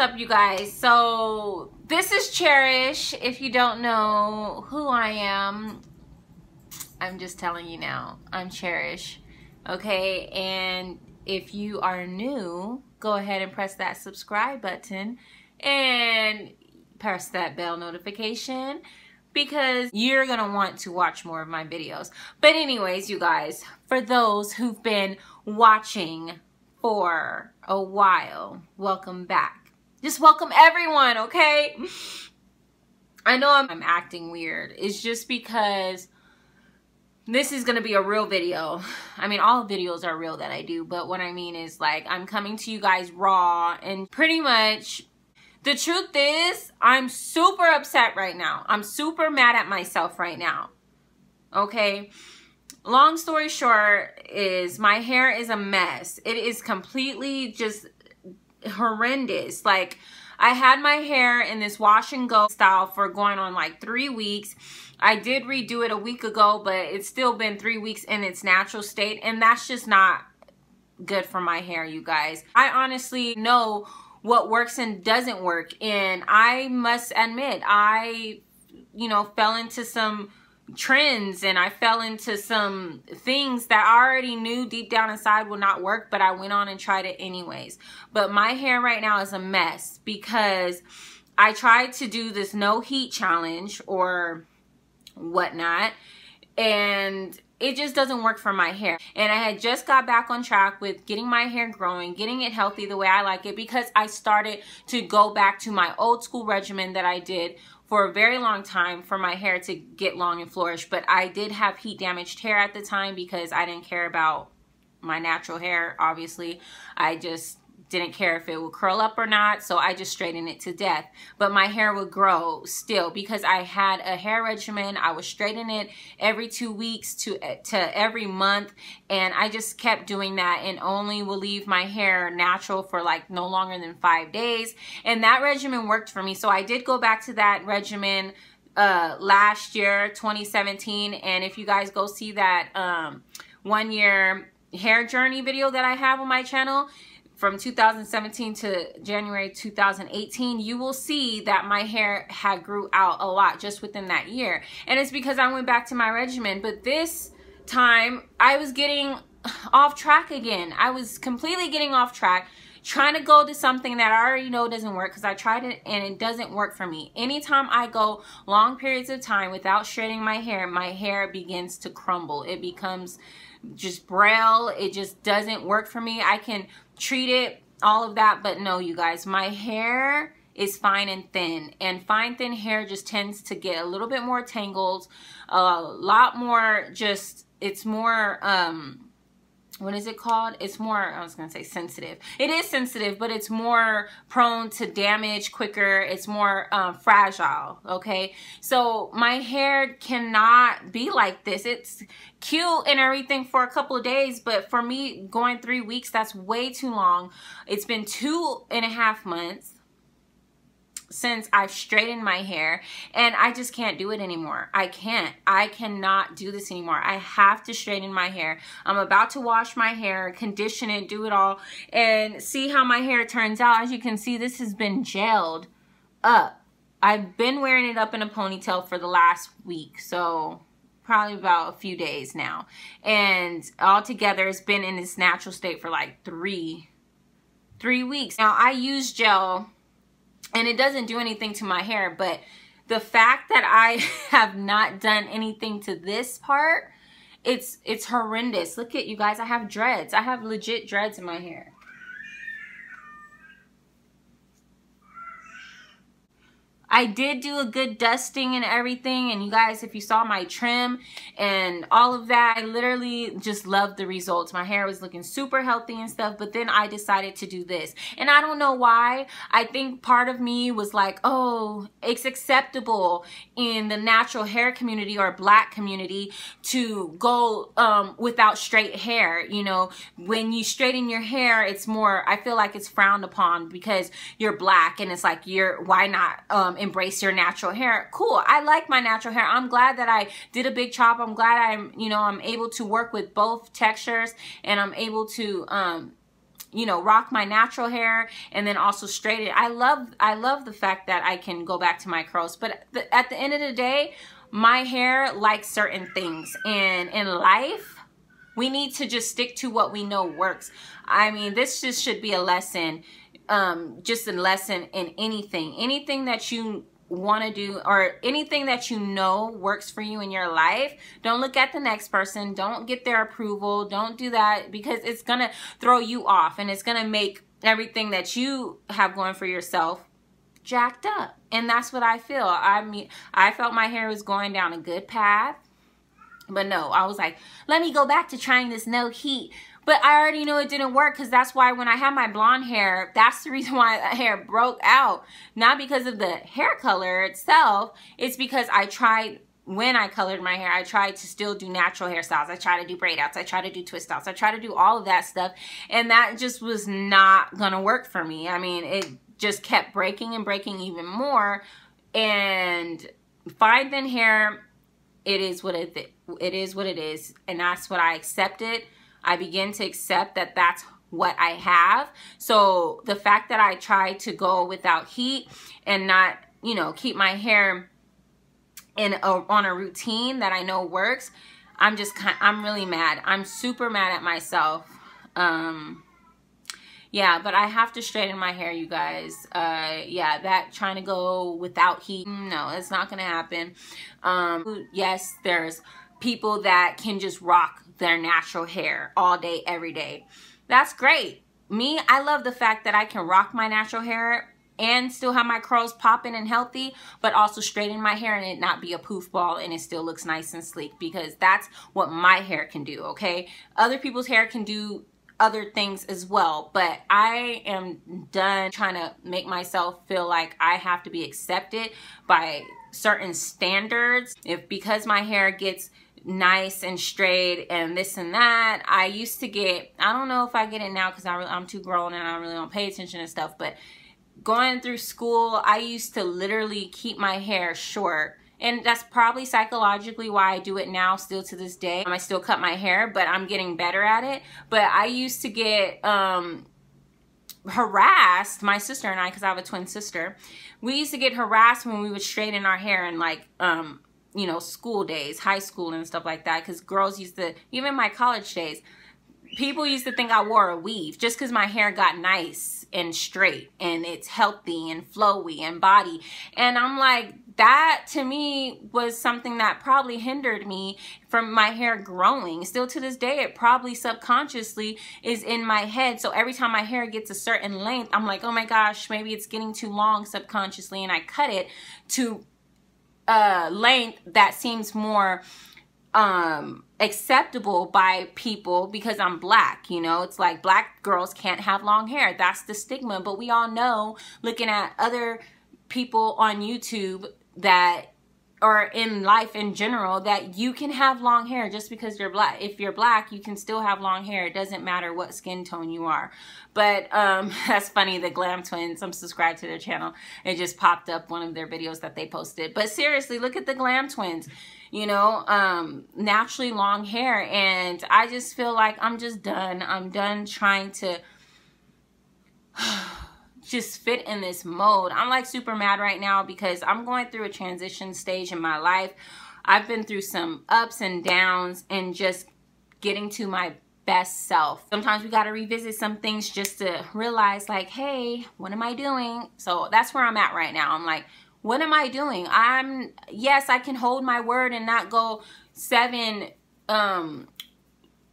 up, you guys? So this is Cherish. If you don't know who I am, I'm just telling you now. I'm Cherish. Okay, and if you are new, go ahead and press that subscribe button and press that bell notification because you're gonna want to watch more of my videos. But anyways, you guys, for those who've been watching for a while, welcome back. Just welcome everyone, okay? I know I'm acting weird. It's just because this is gonna be a real video. I mean, all videos are real that I do, but what I mean is, like, I'm coming to you guys raw, and pretty much the truth is I'm super upset right now. I'm super mad at myself right now, okay? Long story short is my hair is a mess. It is completely just horrendous. Like, I had my hair in this wash and go style for going on like 3 weeks. I did redo it a week ago, but it's still been 3 weeks in its natural state, and that's just not good for my hair, you guys. I honestly know what works and doesn't work, and I must admit, I, fell into some trends and I fell into some things that I already knew deep down inside would not work, but I went on and tried it anyways. But my hair right now is a mess because I tried to do this no heat challenge or whatnot, and it just doesn't work for my hair. And I had just got back on track with getting my hair growing, getting it healthy the way I like it, because I started to go back to my old school regimen that I did for a very long time for my hair to get long and flourish. But I did have heat damaged hair at the time because I didn't care about my natural hair, obviously. I just didn't care if it would curl up or not, so I just straightened it to death. But my hair would grow still because I had a hair regimen. I would straighten it every 2 weeks to every month, and I just kept doing that and only will leave my hair natural for like no longer than 5 days. And that regimen worked for me, so I did go back to that regimen last year, 2017. And if you guys go see that 1 year hair journey video that I have on my channel, from 2017 to January 2018, you will see that my hair had grew out a lot just within that year. And it's because I went back to my regimen. But this time, I was getting off track again. I was completely getting off track, trying to go to something that I already know doesn't work, because I tried it and it doesn't work for me. Anytime I go long periods of time without straightening my hair begins to crumble. It becomes just braille. It just doesn't work for me. I can treat it, all of that, but no, you guys, my hair is fine and thin, and fine thin hair just tends to get a little bit more tangled, a lot more just, it's more what is it called? It's more, I was gonna say sensitive. It is sensitive, but it's more prone to damage quicker. It's more fragile, okay? So my hair cannot be like this. It's cute and everything for a couple of days, but for me, going 3 weeks, that's way too long. It's been 2.5 months since I've straightened my hair, and I just can't do it anymore. I cannot do this anymore. I have to straighten my hair. I'm about to wash my hair, condition it, do it all, and see how my hair turns out. As you can see, this has been gelled up. I've been wearing it up in a ponytail for the last week, so probably about a few days now. And altogether, it's been in its natural state for like three weeks. Now, I use gel, and it doesn't do anything to my hair, but the fact that I have not done anything to this part, it's horrendous. Look at, you guys, I have dreads. I have legit dreads in my hair. I did do a good dusting and everything, and you guys, if you saw my trim and all of that, I literally just loved the results. My hair was looking super healthy and stuff, but then I decided to do this. And I don't know why. I think part of me was like, oh, it's acceptable in the natural hair community or black community to go without straight hair. You know, when you straighten your hair, it's more, I feel like it's frowned upon because you're black, and it's like, why not embrace your natural hair? Cool. I like my natural hair. I'm glad that I did a big chop. I'm glad I'm able to work with both textures, and I'm able to, you know, rock my natural hair and then also straighten it. I love the fact that I can go back to my curls, but at the end of the day, my hair likes certain things, and in life, we need to just stick to what we know works. I mean, this just should be a lesson, just a lesson in anything that you want to do, or anything that you know works for you in your life. Don't look at the next person. Don't get their approval. Don't do that, because it's going to throw you off, and it's going to make everything that you have going for yourself jacked up. And that's what I feel. I mean, I felt my hair was going down a good path. But no, I was like, let me go back to trying this no heat. But I already knew it didn't work, because that's why when I had my blonde hair, that's the reason why the hair broke out. Not because of the hair color itself. It's because I tried, when I colored my hair, I tried to still do natural hairstyles. I tried to do braid outs. I tried to do twist outs. I tried to do all of that stuff. And that just was not going to work for me. I mean, it just kept breaking and breaking even more. And fine thin hair, it is what it is, and that's what I accepted. I begin to accept that that's what I have. So the fact that I try to go without heat and not, you know, keep my hair on a routine that I know works, I'm really mad. I'm super mad at myself. Yeah, but I have to straighten my hair, you guys. Yeah, that trying to go without heat, no, it's not gonna happen. Yes, there's people that can just rock their natural hair all day, every day. That's great. Me, I love the fact that I can rock my natural hair and still have my curls popping and healthy, but also straighten my hair and it not be a poof ball and it still looks nice and sleek, because that's what my hair can do, okay? Other people's hair can do other things as well, but I am done trying to make myself feel like I have to be accepted by certain standards. Because my hair gets nice and straight and this and that, I used to get, I don't know if I get it now because I'm too grown and I really don't pay attention and stuff, but going through school, I used to literally keep my hair short. And that's probably psychologically why I do it now, still to this day. I still cut my hair, but I'm getting better at it. But I used to get harassed, my sister and I, because I have a twin sister. We used to get harassed when we would straighten our hair in, like, you know, school days, high school and stuff like that. Because girls used to, even my college days, people used to think I wore a weave just because my hair got nice and straight and it's healthy and flowy and body. And I'm like, that to me was something that probably hindered me from my hair growing. Still to this day, it probably subconsciously is in my head. So every time my hair gets a certain length, I'm like, oh my gosh, maybe it's getting too long subconsciously, and I cut it to length that seems more acceptable by people because I'm black. You know, it's like black girls can't have long hair. That's the stigma. But we all know, looking at other people on YouTube that, or in life in general, that you can have long hair just because you're black. If you're black, you can still have long hair. It doesn't matter what skin tone you are. But that's funny, the Glam Twins, I'm subscribed to their channel. It just popped up one of their videos that they posted. But seriously, look at the Glam Twins. You know, naturally long hair. And I just feel like I'm just done. I'm done trying to just fit in this mode. I'm like super mad right now because I'm going through a transition stage in my life. I've been through some ups and downs and just getting to my best self. Sometimes we got to revisit some things just to realize, like, hey, what am I doing? So that's where I'm at right now. I'm like, what am I doing? Yes, I can hold my word and not go 7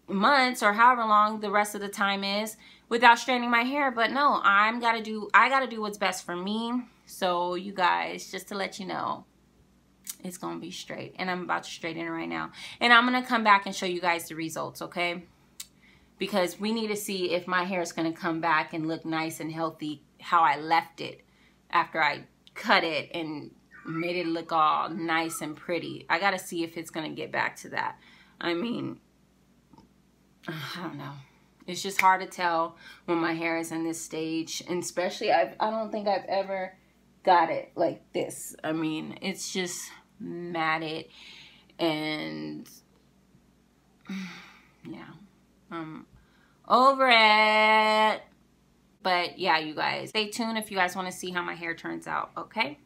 months or however long the rest of the time is without straightening my hair. But no, I gotta do what's best for me. So you guys, just to let you know, it's gonna be straight, and I'm about to straighten it right now, and I'm gonna come back and show you guys the results, okay? Because we need to see if my hair is gonna come back and look nice and healthy how I left it after I cut it and made it look all nice and pretty. I gotta see if it's gonna get back to that. I mean, I don't know. It's just hard to tell when my hair is in this stage, and especially I don't think I've ever got it like this. I mean, it's just matted, and yeah, I'm over it. But yeah, you guys, stay tuned if you guys want to see how my hair turns out, okay?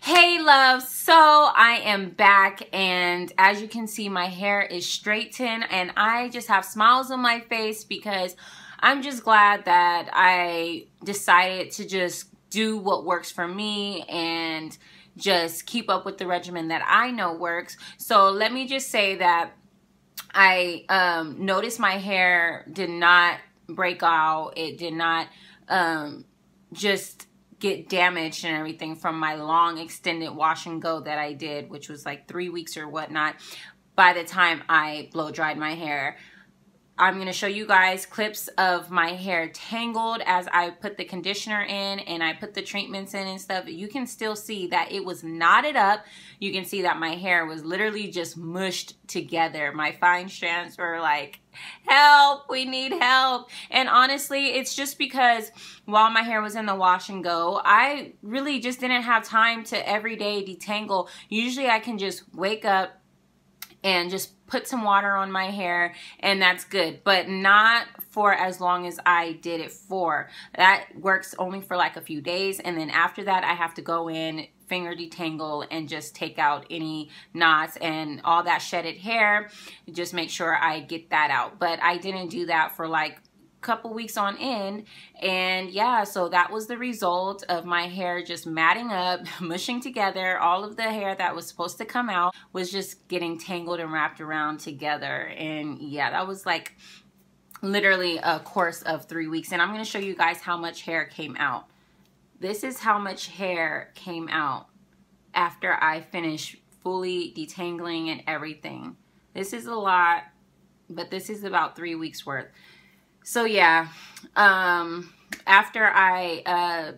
Hey loves, so I am back, and as you can see, my hair is straightened and I just have smiles on my face because I'm just glad that I decided to just do what works for me and just keep up with the regimen that I know works. So let me just say that I noticed my hair did not break out. It did not just get damaged and everything from my long extended wash and go that I did, which was like 3 weeks or whatnot, by the time I blow dried my hair. I'm going to show you guys clips of my hair tangled as I put the conditioner in and I put the treatments in and stuff. You can still see that it was knotted up. You can see that my hair was literally just mushed together. My fine strands were like, help, we need help. And honestly, it's just because while my hair was in the wash and go, I really just didn't have time to every day detangle. Usually I can just wake up and just put some water on my hair and that's good, but not for as long as I did it for. That works only for like a few days, and then after that I have to go in, finger detangle, and just take out any knots and all that shedded hair. Just make sure I get that out. But I didn't do that for like couple weeks on end, and yeah, so that was the result of my hair just matting up, mushing together. All of the hair that was supposed to come out was just getting tangled and wrapped around together. And yeah, that was like literally a course of 3 weeks. And I'm going to show you guys how much hair came out. This is how much hair came out after I finished fully detangling and everything. This is a lot, but this is about 3 weeks worth. So yeah, after I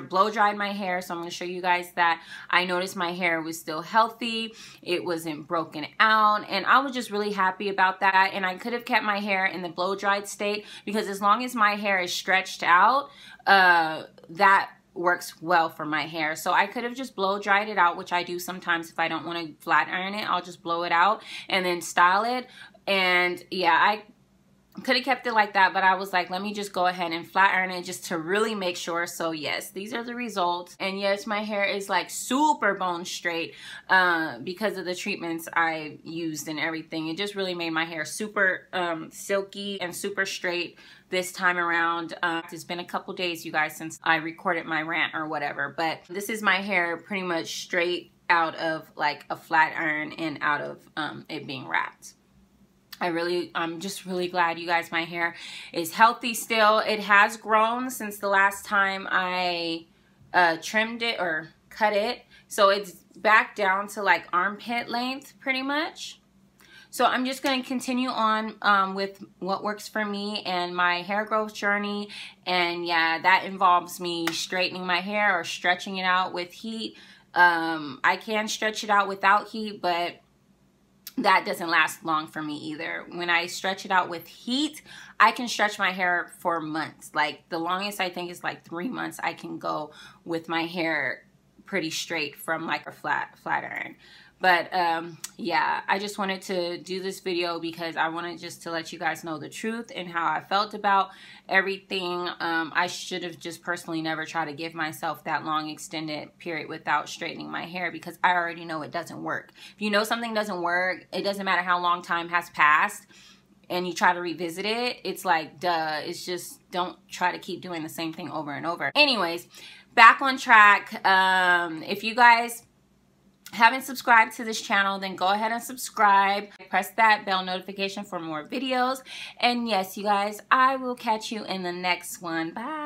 blow dried my hair, so I'm going to show you guys that I noticed my hair was still healthy. It wasn't broken out, and I was just really happy about that. And I could have kept my hair in the blow dried state because as long as my hair is stretched out, that works well for my hair. So I could have just blow dried it out, which I do sometimes if I don't want to flat iron it. I'll just blow it out and then style it. And yeah, I could have kept it like that, but I was like, let me just go ahead and flat iron it just to really make sure. So yes, these are the results. And yes, my hair is like super bone straight because of the treatments I used and everything. It just really made my hair super silky and super straight this time around. It's been a couple days, you guys, since I recorded my rant or whatever, but this is my hair pretty much straight out of like a flat iron and out of it being wrapped. I'm just really glad, you guys, my hair is healthy still. It has grown since the last time I trimmed it or cut it. So it's back down to like armpit length pretty much. So I'm just going to continue on with what works for me and my hair growth journey. And yeah, that involves me straightening my hair or stretching it out with heat. I can stretch it out without heat, but that doesn't last long for me either. When I stretch it out with heat, I can stretch my hair for months. Like the longest I think is like 3 months I can go with my hair pretty straight from like a flat iron. But yeah, I just wanted to do this video because I wanted just to let you guys know the truth and how I felt about everything. I should have just personally never tried to give myself that long extended period without straightening my hair because I already know it doesn't work. If you know something doesn't work, it doesn't matter how long time has passed and you try to revisit it, it's like, duh. It's just, don't try to keep doing the same thing over and over. Anyways, back on track. If you guys haven't subscribed to this channel, then go ahead and subscribe. Press that bell notification for more videos. And yes, you guys, I will catch you in the next one. Bye.